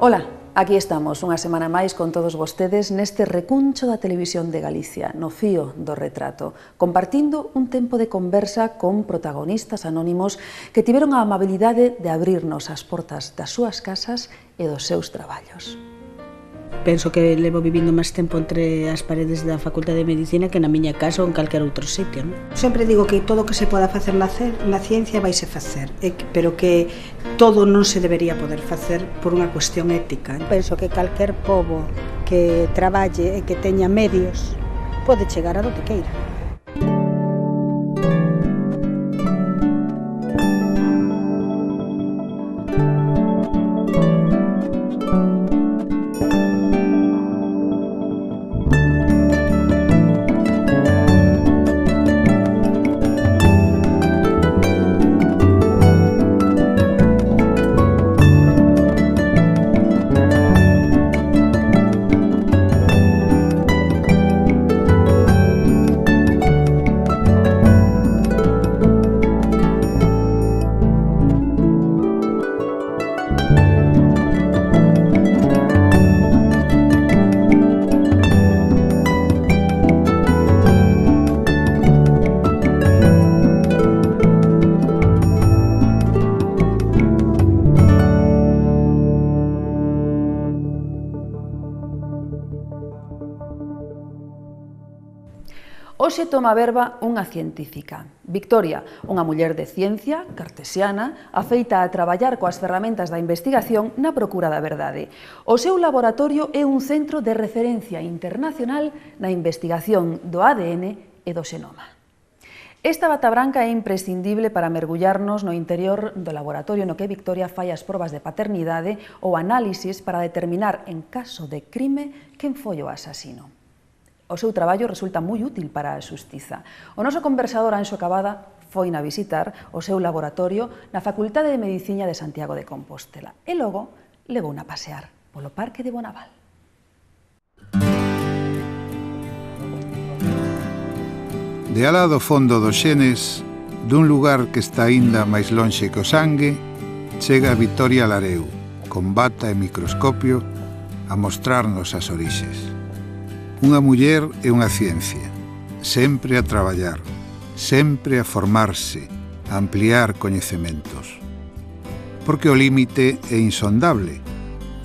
Ola, aquí estamos unha semana máis con todos vostedes neste recuncho da Televisión de Galicia, no fío do retrato, compartindo un tempo de conversa con protagonistas anónimos que tiveron a amabilidade de abrirnos as portas das súas casas e dos seus traballos. Penso que levo vivindo máis tempo entre as paredes da Facultade de Medicina que na miña casa ou en calquer outro sitio, non? Sempre digo que todo o que se poda facer na ciencia vaise facer, pero que todo non se debería poder facer por unha cuestión ética. Penso que calquer pobo que traballe e que teña medios pode chegar a do que queira. Hoxe toma a verba unha científica. Victoria, unha muller de ciencia, cartesiana, afeita a traballar coas ferramentas da investigación na procura da verdade. O seu laboratorio é un centro de referencia internacional na investigación do ADN e do xenoma. Esta bata branca é imprescindible para mergullarnos no interior do laboratorio no que Victoria fai as probas de paternidade ou análisis para determinar, en caso de crime, quen foi o asasino. O seu traballo resulta moi útil para a xustiza. O noso conversador Anxo Cabada foi na visitar o seu laboratorio na Facultade de Medicina de Santiago de Compostela e logo levou a pasear polo Parque de Bonaval. De alá do fondo dos Xenes, dun lugar que está aínda máis lonxe que o sangue, chega Victoria Lareu, con bata e microscopio, a mostrarnos as orixes. Unha muller e unha ciencia, sempre a traballar, sempre a formarse, a ampliar coñecementos. Porque o límite é insondable,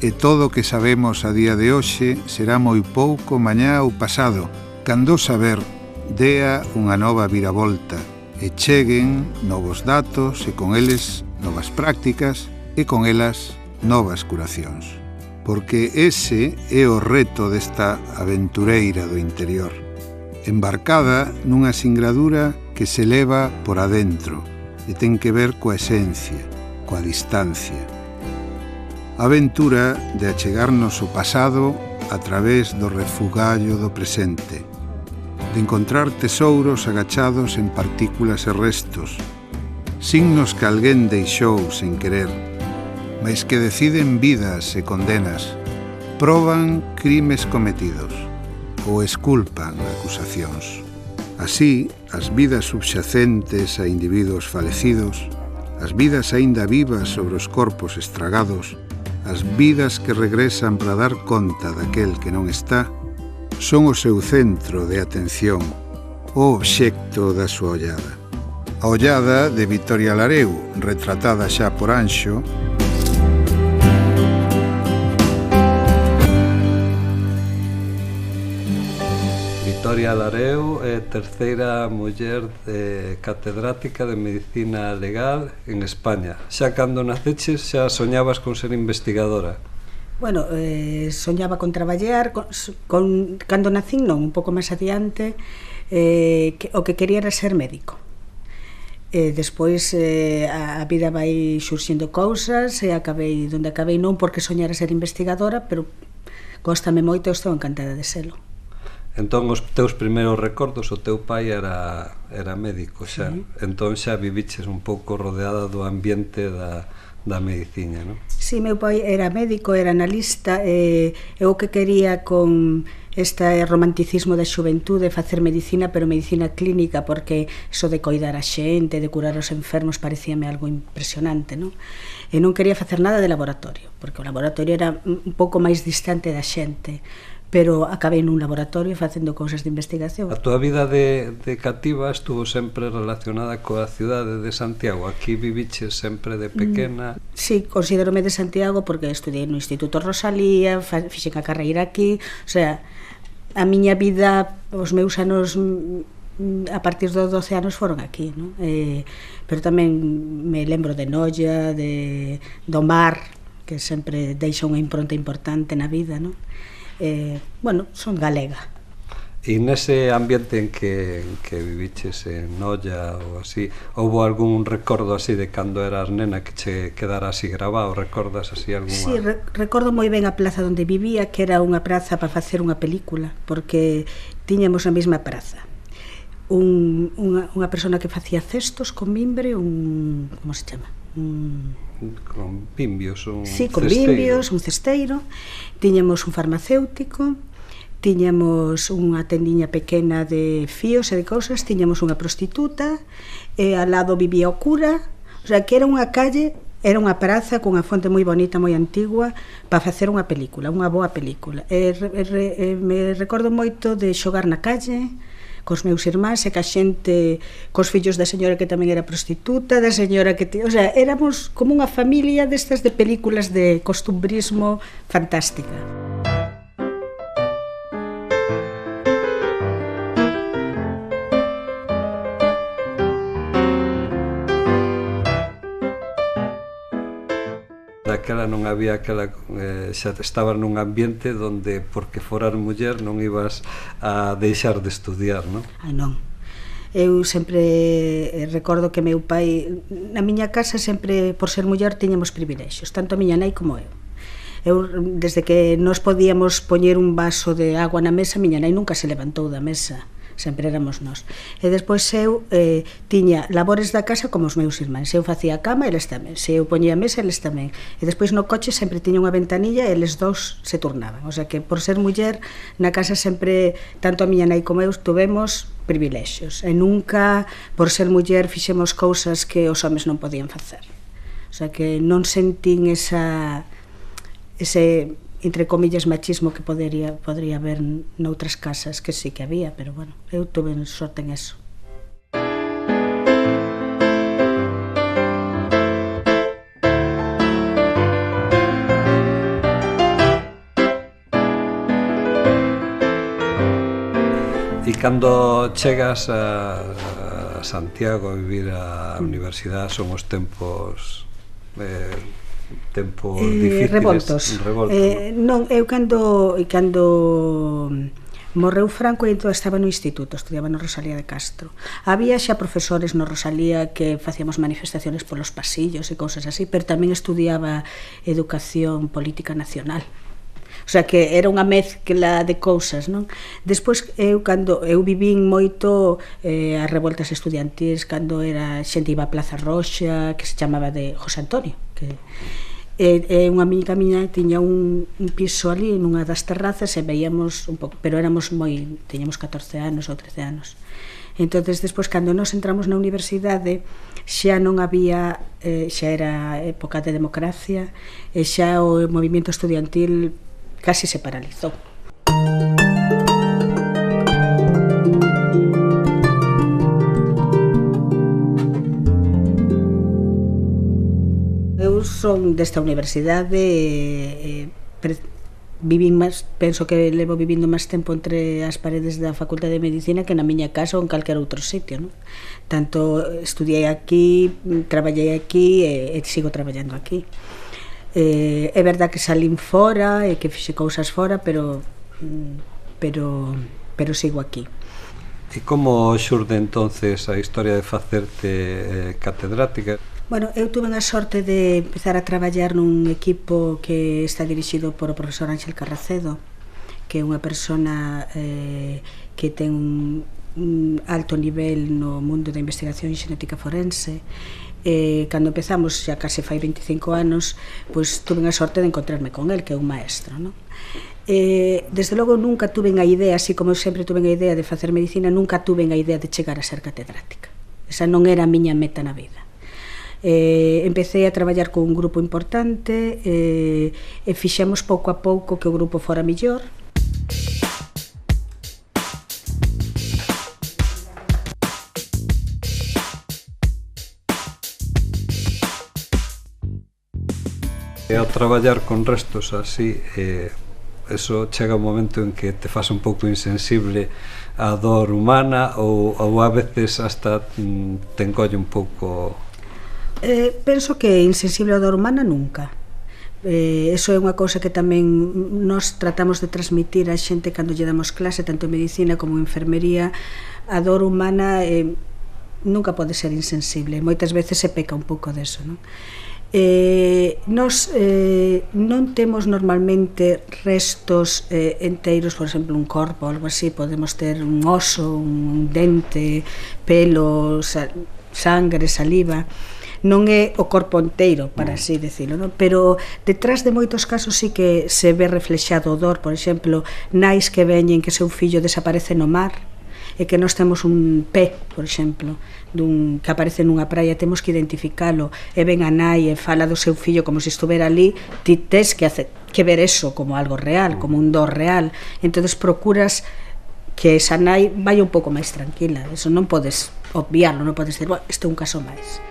e todo o que sabemos a día de hoxe será moi pouco mañá ou pasado, cando o saber dea unha nova viravolta e cheguen novos datos e con eles novas prácticas e con elas novas curacións. Porque ese é o reto desta aventureira do interior, embarcada nunha singradura que se leva por adentro e ten que ver coa esencia, coa distancia. A aventura de achegarnos o pasado a través do refugallo do presente, de encontrar tesouros agachados en partículas e restos, signos que alguén deixou sen querer, mais que deciden vidas e condenas, proban crimes cometidos ou esculpan acusacións. Así, as vidas subxacentes a individuos falecidos, as vidas aínda vivas sobre os corpos estragados, as vidas que regresan para dar conta daquel que non está, son o seu centro de atención, o obxecto da súa ollada. A ollada de Victoria Lareu, retratada xa por Anxo, Victoria Lareu é terceira muller catedrática de Medicina Legal en España. Xa cando naceches xa soñabas con ser investigadora? Bueno, soñaba con traballar, cando nacín non, un pouco máis adiante, o que quería era ser médico. Despois a vida vai xurxindo cousas e acabei donde acabei, non porque soñara ser investigadora, pero góstame moito e estou encantada de selo. Entón, os teus primeiros recordos, o teu pai era médico xa, sí. Entón xa viviches un pouco rodeada do ambiente da medicina, non? Sí, meu pai era médico, era analista, e o que quería con este romanticismo da xuventude, facer medicina, pero medicina clínica, porque iso de coidar a xente, de curar os enfermos, parecíame algo impresionante, non? E non quería facer nada de laboratorio, porque o laboratorio era un pouco máis distante da xente, pero acabei nun laboratorio facendo cousas de investigación. A túa vida de cativa estuvo sempre relacionada coa cidade de Santiago. Aquí viviches sempre de pequena? Sí, considérome de Santiago porque estudiei no Instituto Rosalía, fixen a carreira aquí, o sea, a miña vida, os meus anos a partir dos 12 anos foron aquí, non? Pero tamén me lembro de Noia, do mar, que sempre deixa unha impronta importante na vida, non? Bueno, son galega. E nese ambiente en que viviches en Noia ou así, houve algún recordo así de cando eras nena que che quedara así grabado? Recordas así algunha? Sí, recordo moi ben a plaza onde vivía, que era unha praza para facer unha película, porque tiñamos a mesma praza. Unha persona que facía cestos con mimbre, como se chama? Con bimbios, un sí, con cesteiro. Bimbios, un cesteiro. Tiñamos un farmacéutico, tiñamos unha tendiña pequena de fíos e de cousas, tiñamos unha prostituta, e ao lado vivía o cura, o sea, que era unha calle, era unha praza con unha fonte moi bonita, moi antigua, para facer unha película, unha boa película. Me recordo moito de xogar na calle, cos meus irmáns e ca xente, cos fillos da señora que tamén era prostituta, da señora que... O sea, éramos como unha familia destas de películas de costumbrismo fantástica. Daquela non había aquela, xa estabas nun ambiente donde porque foras muller non ibas a deixar de estudiar, non? Non. Eu sempre recordo que meu pai, na miña casa sempre, por ser muller, tiñamos privilexios, tanto a miña nai como eu. Desde que nos podíamos poñer un vaso de agua na mesa, miña nai nunca se levantou da mesa, sempre éramos nós. E despois eu tiña labores da casa como os meus irmáns. Eu facía a cama, eles tamén. Se eu poñía a mesa, eles tamén. E despois no coche sempre tiña unha ventanilla e eles dous se turnaban. O sea que por ser muller, na casa sempre, tanto a miña nai como eu, tuvemos privilexios. E nunca, por ser muller, fixemos cousas que os homes non podían facer. O sea que non sentín ese entre comillas machismo que podría haber noutras casas, que sí que había, pero bueno, eu tuve sorte en eso. E cando chegas a Santiago a vivir a universidade, son os tempos difíciles, revoltos. Non, eu cando morreu Franco, entón estaba no instituto, estudiaba no Rosalía de Castro. Había xa profesores no Rosalía que facíamos manifestaciones polos pasillos e cousas así, pero tamén estudiaba educación política nacional. O sea que era unha mezcla de cousas, non? Despois eu vivín moito as revoltas estudiantis cando era xente iba a Plaza Roxa, que se chamaba de José Antonio, que unha amiga miña tiña un piso ali nunha das terrazas e veíamos un pouco, pero teñamos 14 anos ou 13 anos. Entonces despois cando nos entramos na universidade xa non había, xa era época de democracia e xa o movimento estudiantil casi se paralizou. Eu son desta universidade, penso que levo vivindo máis tempo entre as paredes da Facultade de Medicina que na miña casa ou en calquer outro sitio, non? Tanto estudiei aquí, traballei aquí e sigo traballando aquí. É verdad que salín fora e que fixe cousas fora, pero sigo aquí. E como xurde entonces a historia de facerte catedrática? Bueno, eu tuve a sorte de empezar a traballar nun equipo que está dirixido por o profesor Ángel Carracedo, que é unha persona que ten alto nivel no mundo da investigación xenética forense. Cando empezamos, xa case fai 25 anos, pois tuve a sorte de encontrarme con el, que é un maestro, non? Desde logo nunca tuve a idea, así como eu sempre tuve a idea de facer medicina, nunca tuve a idea de chegar a ser catedrática. Esa non era a miña meta na vida. Empecé a traballar con un grupo importante e fixemos pouco a pouco que o grupo fora mellor. E ao traballar con restos así, eso chega un momento en que te faz un pouco insensible á dor humana ou a veces hasta te encolle un pouco... Penso que insensible á dor humana nunca. Eso é unha cousa que tamén nos tratamos de transmitir á xente cando lle damos clase, tanto en medicina como en enfermería. A dor humana nunca pode ser insensible, moitas veces se peca un pouco deso, non? Nos non temos normalmente restos enteiros, por exemplo un corpo ou algo así, podemos ter un oso, un dente, pelo, sangre, saliva. Non é o corpo inteiro, para así decirlo, non? Pero detrás de moitos casos sí que se ve reflexado o dor. Por exemplo, nais que veñen que seu fillo desaparece no mar e que nós temos un pé, por exemplo, que aparece nunha praia, temos que identificalo, e ven a nai e fala do seu fillo como se estuvera ali, ti tes que ver eso como algo real, como un dor real. Entonces procuras que esa nai vai un pouco máis tranquila. Eso non podes obviarlo, non podes dizer, este é un caso máis.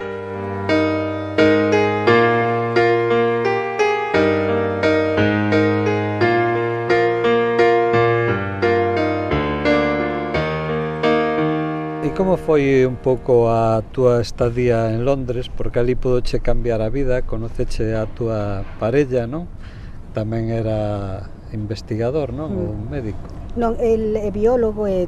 Como foi un pouco a túa estadía en Londres? Porque ali podoche cambiar a vida, conoceche a túa parella, non? Tamén era investigador, non? Ou médico. Non, el é biólogo e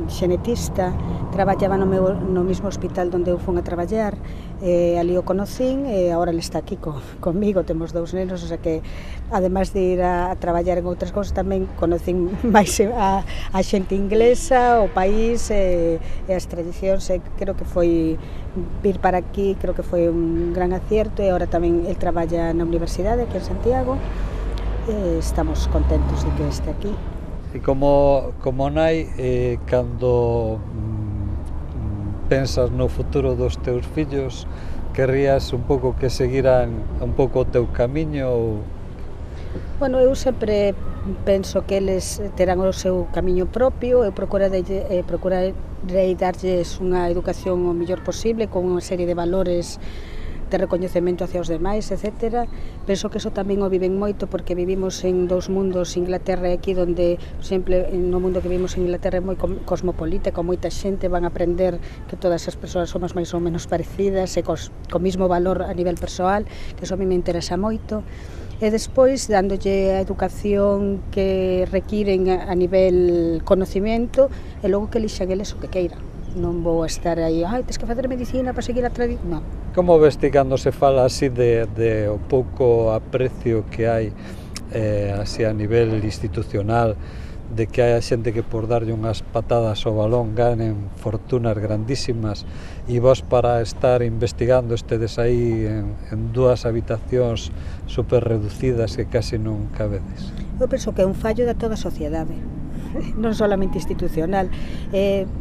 xenetista, traballaba no mesmo hospital onde eu fun a traballar, ali o conocín e agora ele está aquí comigo, temos 2 nenos, o sea que ademais de ir a traballar en outras cousas tamén conocín máis a xente inglesa, o país e as tradicións, e creo que foi vir para aquí, creo que foi un gran acierto, e agora tamén el traballa na universidade aquí en Santiago. Estamos contentos de que este aquí. E como nai, cando pensas no futuro dos teus fillos, querrías un pouco que seguiran un pouco o teu camiño? Ou... Bueno, eu sempre penso que eles terán o seu camiño propio, eu procurarei darlles unha educación o mellor posible, con unha serie de valores de recoñecemento hacia os demais, etc. Penso que eso tamén o viven moito porque vivimos en 2 mundos, Inglaterra e aquí, donde sempre no mundo que vivimos en Inglaterra é moi cosmopolita, con moita xente, van a aprender que todas as persoas somos máis ou menos parecidas e co mismo valor a nivel persoal, que eso a mí me interesa moito. E despois, dándolle a educación que requiren a nivel conocimiento, e logo que elixan eles o que queiran. Non vou estar aí, tens que facer medicina para seguir a tradición, non. Como ves ti cando se fala así de o pouco aprecio que hai así a nivel institucional, de que hai a xente que por darlle unhas patadas ao balón ganen fortunas grandísimas, e vos para estar investigando estedes aí en 2 habitacións super reducidas que casi non cabedes? Eu penso que é un fallo de toda a sociedade, non solamente institucional.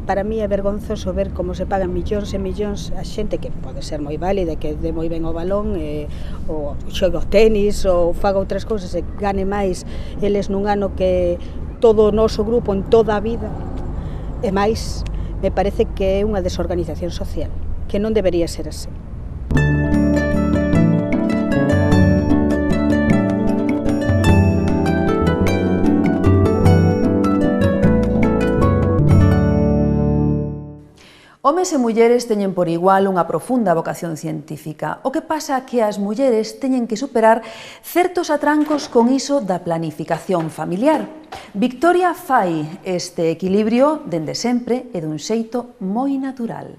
Para mí é vergonzoso ver como se pagan millóns e millóns a xente que pode ser moi válida, que dé moi ben o balón, ou xoga o tenis, ou faga outras cousas e gane máis eles nun ano que todo o noso grupo en toda a vida. E máis, me parece que é unha desorganización social, que non debería ser así. Homes e mulleres teñen por igual unha profunda vocación científica. O que pasa é que as mulleres teñen que superar certos atrancos con iso da planificación familiar. Victoria fai este equilibrio dende sempre e dun xeito moi natural.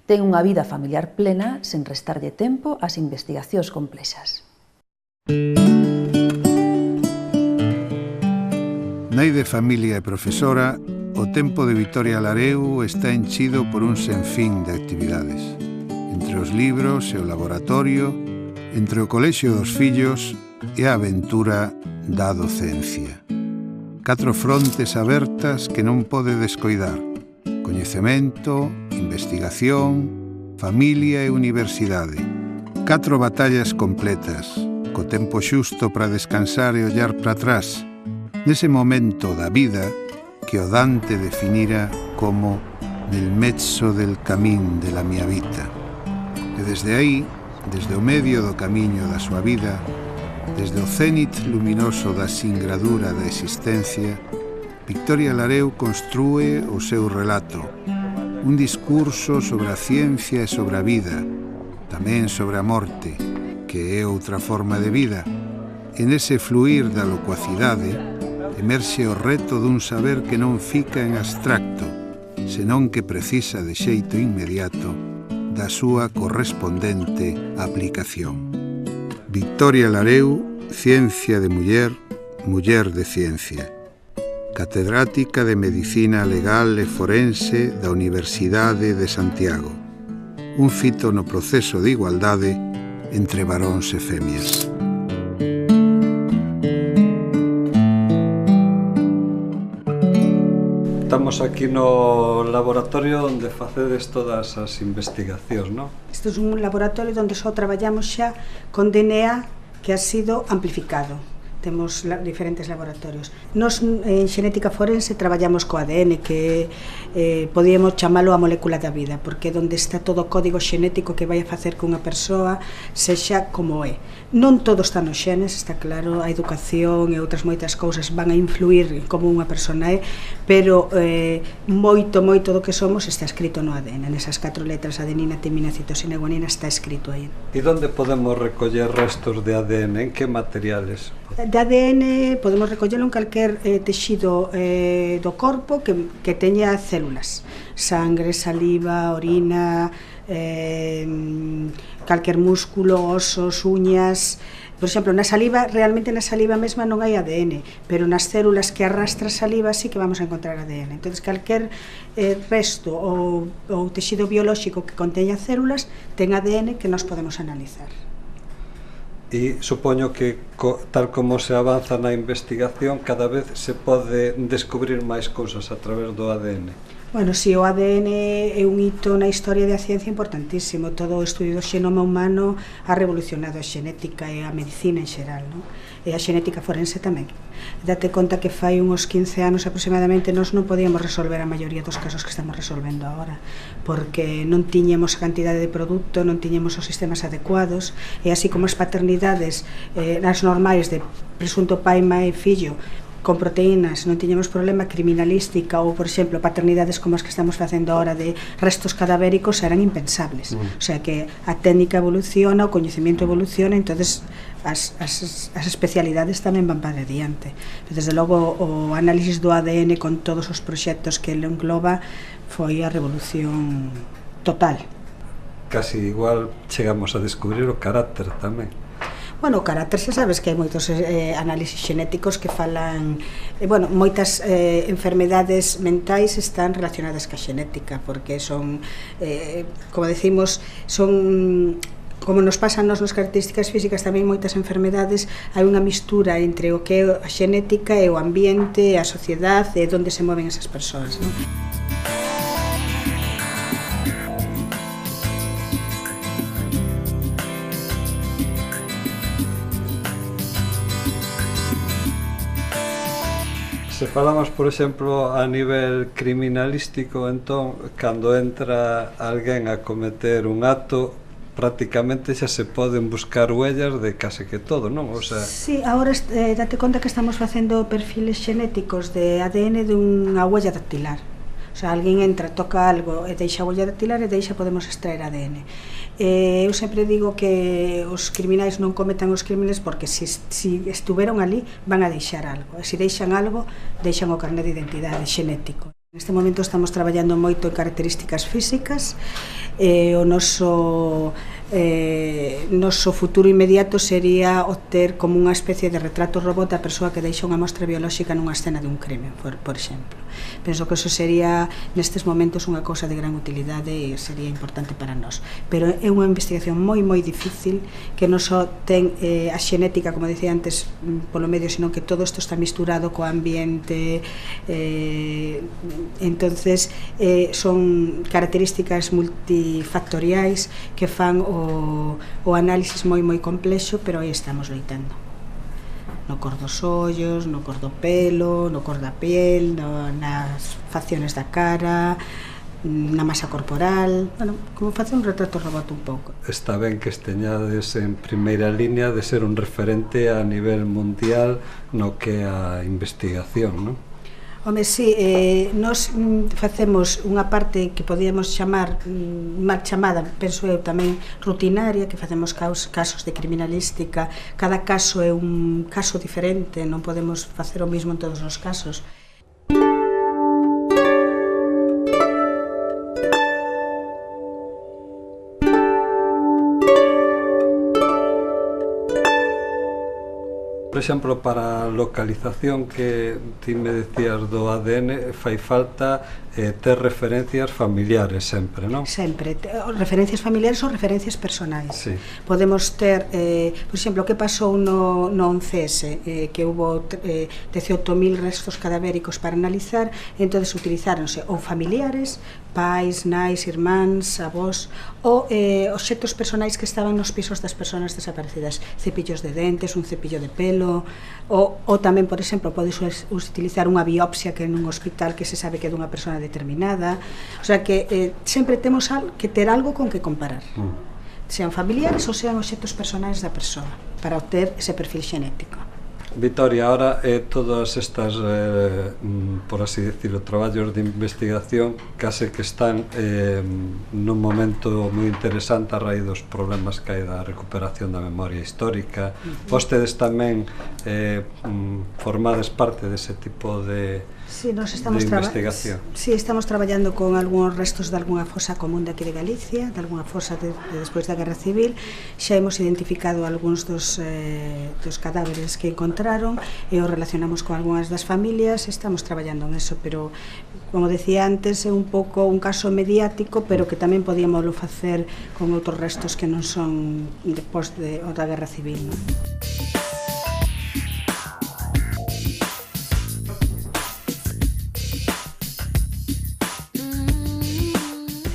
Ten unha vida familiar plena sen restarlle tempo ás investigacións complexas. Nai de familia e profesora, o tempo de Vitoria Lareu está enchido por un senfín de actividades. Entre os libros e o laboratorio, entre o colexio dos fillos e a aventura da docencia. 4 frontes abertas que non pode descoidar: coñecemento, investigación, familia e universidade. 4 batallas completas, co tempo xusto para descansar e ollar para atrás, nese momento da vida que o Dante definira como nel mezzo del camín de la mia vita. E desde aí, desde o medio do camiño da súa vida, desde o cénit luminoso da singradura da existencia, Vitoria Lareu construe o seu relato, un discurso sobre a ciencia e sobre a vida, tamén sobre a morte, que é outra forma de vida. E nese fluir da locuacidade emerxe o reto dun saber que non fica en abstracto, senón que precisa de xeito inmediato da súa correspondente aplicación. Vitoria Lareu, ciencia de muller, muller de ciencia. Catedrática de Medicina Legal e Forense da Universidade de Santiago. Un fito no proceso de igualdade entre varóns e femias. Estamos aquí no laboratorio onde facedes todas as investigacións, non? Isto é un laboratorio onde só traballamos xa con DNA que ha sido amplificado. Temos diferentes laboratorios. Nos en xenética forense traballamos co ADN, que podíamos chamalo a molécula da vida, porque é onde está todo o código xenético que vai a facer que unha persoa sexa como é. Non todo está nos xenes, está claro, a educación e outras moitas cousas van a influir en como unha persona é, pero moito do que somos está escrito no ADN, nesas 4 letras, adenina, timina, citosina e guanina, está escrito aí. E onde podemos recoller restos de ADN? En que materiales? De ADN podemos recollelo en calquer texido do corpo que teña células, sangre, saliva, orina, calquer músculo, osos, uñas. Por exemplo, na saliva, realmente na saliva mesma non hai ADN, pero nas células que arrastra a saliva sí que vamos a encontrar ADN. Entón, calquer resto ou texido biolóxico que conteña células ten ADN que nós podemos analizar. E supoño que, tal como se avanza na investigación, cada vez se pode descubrir máis cousas a través do ADN. Bueno, si, o ADN é un hito na historia da ciencia importantísimo. Todo o estudio do xenoma humano ha revolucionado a xenética e a medicina en xeral, non? E a xenética forense tamén. Date conta que fai uns 15 anos aproximadamente nós non podíamos resolver a maioría dos casos que estamos resolvendo agora, porque non tiñemos a cantidade de produto, non tiñemos os sistemas adecuados, e así como as paternidades as normais de presunto pai, mai e fillo con proteínas, non tiñemos problema criminalística ou, por exemplo, paternidades como as que estamos facendo agora de restos cadavéricos eran impensables. O sea que a técnica evoluciona, o coñecemento evoluciona, entonces as especialidades tamén van para adiante. Desde logo, o análisis do ADN con todos os proxectos que ele engloba foi a revolución total. Casi igual chegamos a descubrir o carácter tamén. Bueno, o carácter, xa sabes que hai moitos análisis xenéticos que falan... Bueno, moitas enfermedades mentais están relacionadas ca xenética, porque son, como decimos, son... Como nos pasan nas características físicas, tamén moitas enfermedades hai unha mistura entre o que é a xenética e o ambiente, a sociedade e onde se moven esas persoas, non? Se falamos, por exemplo, a nivel criminalístico, entón, cando entra alguén a cometer un acto, prácticamente xa se poden buscar huellas de case que todo, non? O sea... Sí, agora date conta que estamos facendo perfiles xenéticos de ADN dunha huella dactilar. O sea, alguén entra, toca algo e deixa a huella dactilar e deixa podemos extraer ADN. Eu sempre digo que os criminais non cometan os crímenes porque se estuveron ali van a deixar algo. E se deixan algo, deixan o carné de identidade xenético. Neste momento estamos traballando moito en características físicas. O noso futuro inmediato sería obter como unha especie de retrato robot da persoa que deixa unha mostra biolóxica nunha escena de un crime, por exemplo. Penso que eso sería, nestes momentos, unha cousa de gran utilidade e sería importante para nós. Pero é unha investigación moi difícil, que non só ten a xenética, como dicía antes, polo medio, sino que todo isto está misturado co ambiente, entonces son características multifactoriais que fan o análisis moi complexo, pero aí estamos loitando. No cor dos ollos, no cor do pelo, no cor da piel, nas facciones da cara, na masa corporal, bueno, como facer un retrato robot un pouco. Está ben que esteñades en primeira línea de ser un referente a nivel mundial no que a investigación, non? Home, sí, nós facemos unha parte que podíamos chamar, mal chamada, penso eu tamén, rutinaria, que facemos casos de criminalística. Cada caso é un caso diferente, non podemos facer o mismo en todos os casos. Por exemplo, para a localización que ti me decías do ADN, fai falta ter referencias familiares sempre, non? Sempre, referencias familiares ou referencias personais. Sí. Podemos ter, por exemplo, o que pasou no 11S, que hubo 18.000 restos cadavéricos para analizar, entonces utilizáronse ou familiares, pais, nais, irmáns, avós, ou obxectos personais que estaban nos pisos das persoas desaparecidas, cepillos de dentes, un cepillo de pelo, ou tamén, por exemplo, podes utilizar unha biopsia que nun hospital que se sabe que é dunha persona determinada. O sea que sempre temos que ter algo con que comparar, sean familiares ou sean obxectos personais da persoa, para obter ese perfil xenético. Victoria, ahora todas estas, por así decirlo, traballos de investigación case que están nun momento moi interesante a raíz dos problemas que hai da recuperación da memoria histórica. Vostedes tamén formades parte dese tipo de investigación. Sí, estamos traballando con algúns restos de algunha fosa común de aquí de Galicia, de algunha fosa de despois da Guerra Civil. Xa hemos identificado algúns dos cadáveres que encontraron e os relacionamos con algunhas das familias. Estamos traballando en eso, pero como decía antes, é un pouco un caso mediático, pero que tamén podíamos facer con outros restos que non son despois da Guerra Civil, non?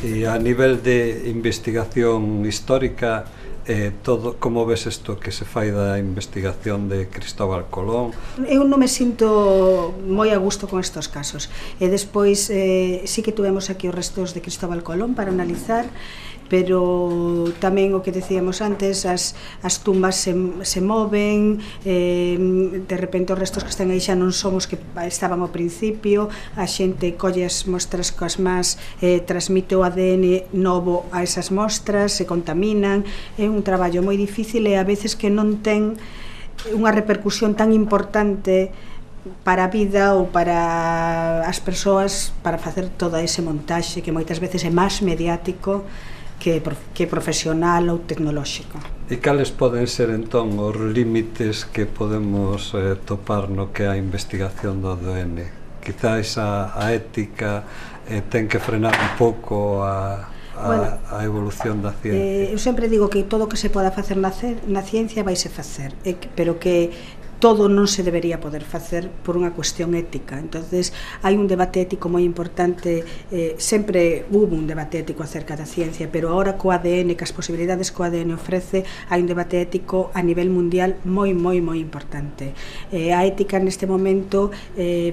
E a nivel de investigación histórica, como ves isto que se fai da investigación de Cristóbal Colón? Eu non me sinto moi a gusto con estes casos. E despois sí que tuvemos aquí os restos de Cristóbal Colón para analizar, pero tamén o que decíamos antes, as tumbas se moven, de repente os restos que están aí xa non son os que estaban ao principio, a xente colle as mostras coas más, transmite o ADN novo a esas mostras, se contaminan. É un traballo moi difícil e a veces que non ten unha repercusión tan importante para a vida ou para as persoas, para facer toda ese montaxe que moitas veces é máis mediático que profesional ou tecnolóxico. E cales poden ser entón os límites que podemos topar no que é a investigación do ADN? Quizás a ética ten que frenar un pouco a evolución da ciencia. Eu sempre digo que todo o que se poda facer na ciencia vaise facer, pero que todo non se debería poder facer por unha cuestión ética. Entonces hai un debate ético moi importante, sempre hubo un debate ético acerca da ciencia, pero agora co ADN, que as posibilidades que o ADN ofrece, hai un debate ético a nivel mundial moi importante. A ética neste momento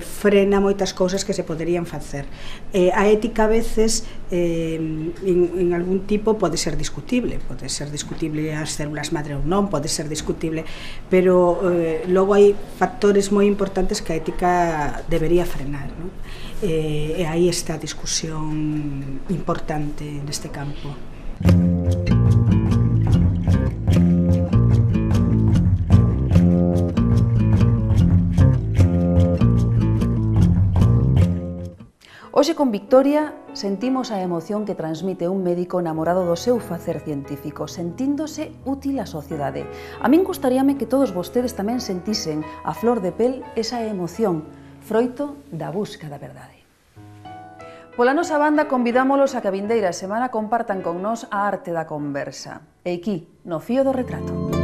frena moitas cousas que se poderían facer. A ética a veces en algún tipo pode ser discutible as células madre ou non, pode ser discutible, pero logo hai factores moi importantes que a ética debería frenar, non? E aí está a discusión importante neste campo. Hoxe con Victoria sentimos a emoción que transmite un médico namorado do seu facer científico, sentíndose útil á sociedade. A min gustaríame que todos vostedes tamén sentisen a flor de pel esa emoción, froito da busca da verdade. Pola nosa banda convidámolos a que a vindeira semana compartan con nós a arte da conversa. E aquí, no Fío do Retrato.